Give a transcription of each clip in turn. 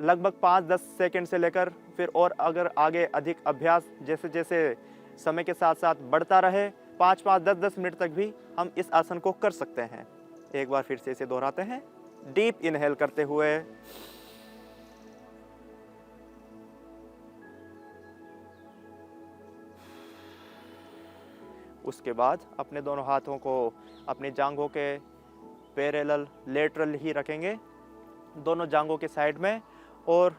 लगभग 5-10 सेकंड से लेकर फिर और अगर आगे अधिक अभ्यास जैसे जैसे समय के साथ साथ बढ़ता रहे 5-5, 10-10 मिनट तक भी हम इस आसन को कर सकते हैं। एक बार फिर से इसे दोहराते हैं। डीप इनहेल करते हुए उसके बाद अपने दोनों हाथों को अपनी जांघों के पैरेलल लेटरल ही रखेंगे, दोनों जांघों के साइड में, और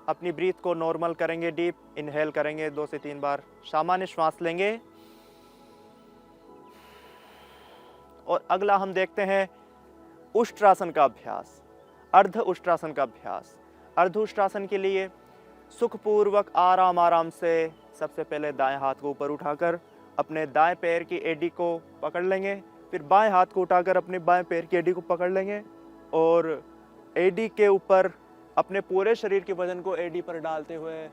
अपनी ब्रीथ को नॉर्मल करेंगे। डीप इनहेल करेंगे 2 से 3 बार, सामान्य श्वास लेंगे। और अगला हम देखते हैं उष्ट्रासन का अभ्यास, अर्ध उष्ट्रासन का अभ्यास। अर्ध उष्ट्रासन के लिए सुखपूर्वक आराम से सबसे पहले दाएं हाथ को ऊपर उठाकर अपने दाएं पैर की एडी को पकड़ लेंगे, फिर बाएं हाथ को उठाकर अपने बाएं पैर की एडी को पकड़ लेंगे और एडी के ऊपर अपने पूरे शरीर के वजन को एडी पर डालते हुए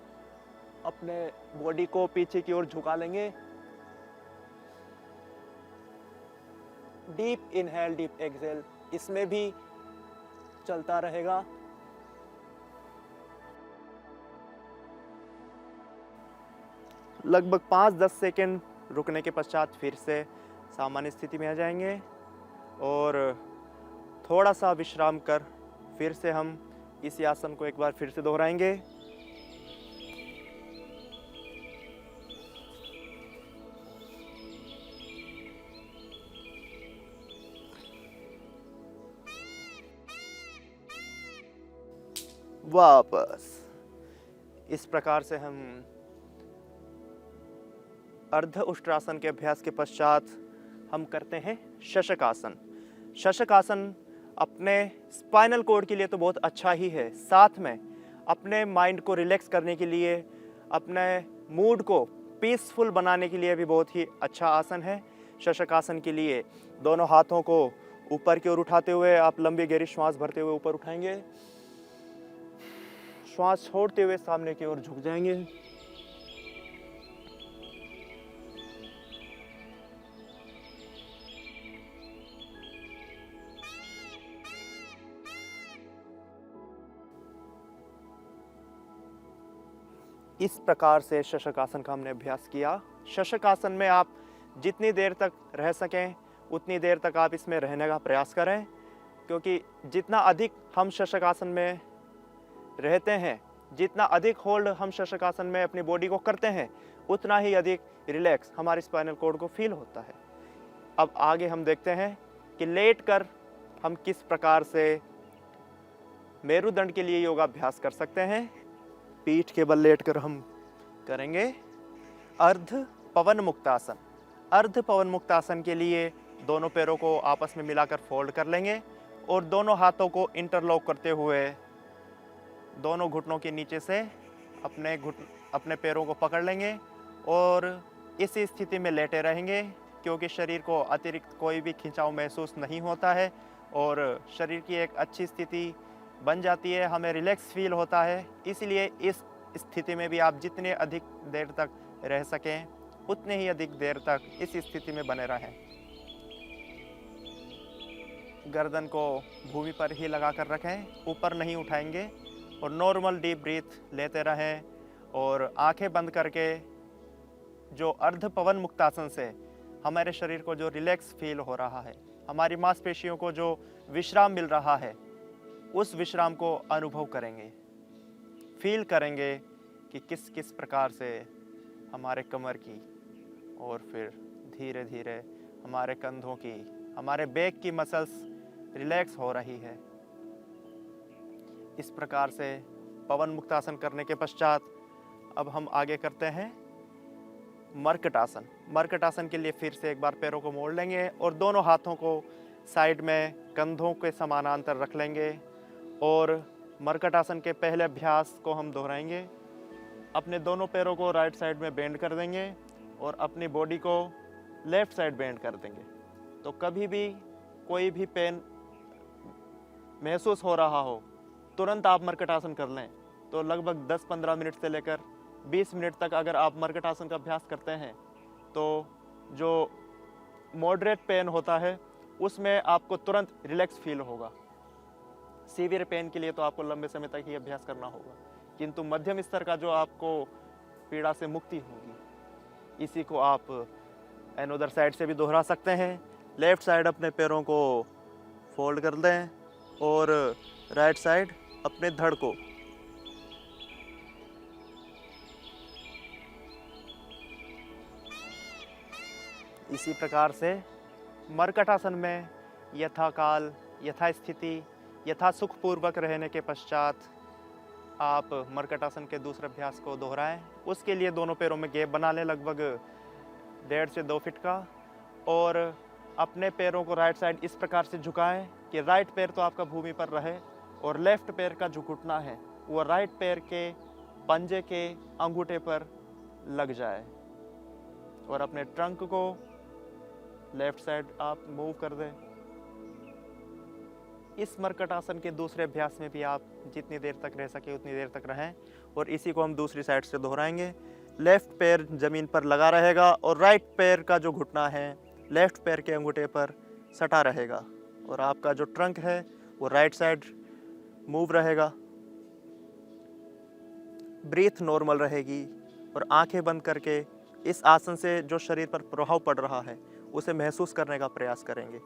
अपने बॉडी को पीछे की ओर झुका लेंगे। डीप इनहेल, डीप एक्सहेल इसमें भी चलता रहेगा। लगभग 5-10 सेकंड रुकने के पश्चात फिर से सामान्य स्थिति में आ जाएंगे और थोड़ा सा विश्राम कर फिर से हम इस आसन को एक बार फिर से दोहराएंगे। वापस इस प्रकार से हम अर्ध उष्ट्रासन के अभ्यास के पश्चात हम करते हैं शशक आसन। शशक आसन अपने स्पाइनल कॉर्ड के लिए तो बहुत अच्छा ही है, साथ में अपने माइंड को रिलैक्स करने के लिए, अपने मूड को पीसफुल बनाने के लिए भी बहुत ही अच्छा आसन है। शशक आसन के लिए दोनों हाथों को ऊपर की ओर उठाते हुए आप लंबी गहरी श्वास भरते हुए ऊपर उठाएंगे, श्वास छोड़ते हुए सामने की ओर झुक जाएंगे। इस प्रकार से शशक आसन का हमने अभ्यास किया। शशक आसन में आप जितनी देर तक रह सकें उतनी देर तक आप इसमें रहने का प्रयास करें, क्योंकि जितना अधिक हम शशक आसन में रहते हैं, जितना अधिक होल्ड हम शशक आसन में अपनी बॉडी को करते हैं, उतना ही अधिक रिलैक्स हमारे स्पाइनल कॉर्ड को फील होता है। अब आगे हम देखते हैं कि लेट कर हम किस प्रकार से मेरुदंड के लिए योगाभ्यास कर सकते हैं। पीठ के बल लेटकर हम करेंगे अर्ध पवन मुक्तासन। अर्ध पवन मुक्तासन के लिए दोनों पैरों को आपस में मिलाकर फोल्ड कर लेंगे और दोनों हाथों को इंटरलॉक करते हुए दोनों घुटनों के नीचे से अपने पैरों को पकड़ लेंगे और इस स्थिति में लेटे रहेंगे, क्योंकि शरीर को अतिरिक्त कोई भी खिंचाव महसूस नहीं होता है और शरीर की एक अच्छी स्थिति बन जाती है, हमें रिलैक्स फील होता है। इसलिए इस स्थिति में भी आप जितने अधिक देर तक रह सकें उतने ही अधिक देर तक इस स्थिति में बने रहें। गर्दन को भूमि पर ही लगा कर रखें, ऊपर नहीं उठाएंगे और नॉर्मल डीप ब्रीथ लेते रहें और आंखें बंद करके जो अर्ध पवन मुक्तासन से हमारे शरीर को जो रिलैक्स फील हो रहा है, हमारी मांसपेशियों को जो विश्राम मिल रहा है, उस विश्राम को अनुभव करेंगे, फील करेंगे कि किस किस प्रकार से हमारे कमर की और फिर धीरे धीरे हमारे कंधों की, हमारे बैक की मसल्स रिलैक्स हो रही है। इस प्रकार से पवन मुक्तासन करने के पश्चात अब हम आगे करते हैं मर्कट आसन। मर्कट आसन के लिए फिर से एक बार पैरों को मोड़ लेंगे और दोनों हाथों को साइड में कंधों के समानांतर रख लेंगे और मर्कट आसन के पहले अभ्यास को हम दोहराएंगे। अपने दोनों पैरों को राइट साइड में बेंड कर देंगे और अपनी बॉडी को लेफ्ट साइड बेंड कर देंगे। तो कभी भी कोई भी पेन महसूस हो रहा हो, तुरंत आप मर्कट आसन कर लें। तो लगभग 10-15 मिनट से लेकर 20 मिनट तक अगर आप मर्कट आसन का अभ्यास करते हैं तो जो मॉडरेट पेन होता है उसमें आपको तुरंत रिलैक्स फील होगा। सीवियर पेन के लिए तो आपको लंबे समय तक ही अभ्यास करना होगा, किंतु मध्यम स्तर का जो आपको पीड़ा से मुक्ति होगी, इसी को आप एनोदर साइड से भी दोहरा सकते हैं। लेफ्ट साइड अपने पैरों को फोल्ड कर दें और राइट साइड अपने धड़ को। इसी प्रकार से मर्कटासन में यथाकाल, यथास्थिति, यथा सुखपूर्वक रहने के पश्चात आप मर्कटासन के दूसरे अभ्यास को दोहराएं। उसके लिए दोनों पैरों में गैप बना लें, लगभग 1.5 से 2 फीट का, और अपने पैरों को राइट साइड इस प्रकार से झुकाएं कि राइट पैर तो आपका भूमि पर रहे और लेफ्ट पैर का जो घुटना है वो राइट पैर के पंजे के अंगूठे पर लग जाए, और अपने ट्रंक को लेफ्ट साइड आप मूव कर दें। इस मर्कटासन के दूसरे अभ्यास में भी आप जितनी देर तक रह सके उतनी देर तक रहें, और इसी को हम दूसरी साइड से दोहराएंगे। लेफ्ट पैर जमीन पर लगा रहेगा और राइट पैर का जो घुटना है लेफ्ट पैर के अंगूठे पर सटा रहेगा, और आपका जो ट्रंक है वो राइट साइड मूव रहेगा। ब्रीथ नॉर्मल रहेगी, और आंखें बंद करके इस आसन से जो शरीर पर प्रभाव पड़ रहा है उसे महसूस करने का प्रयास करेंगे।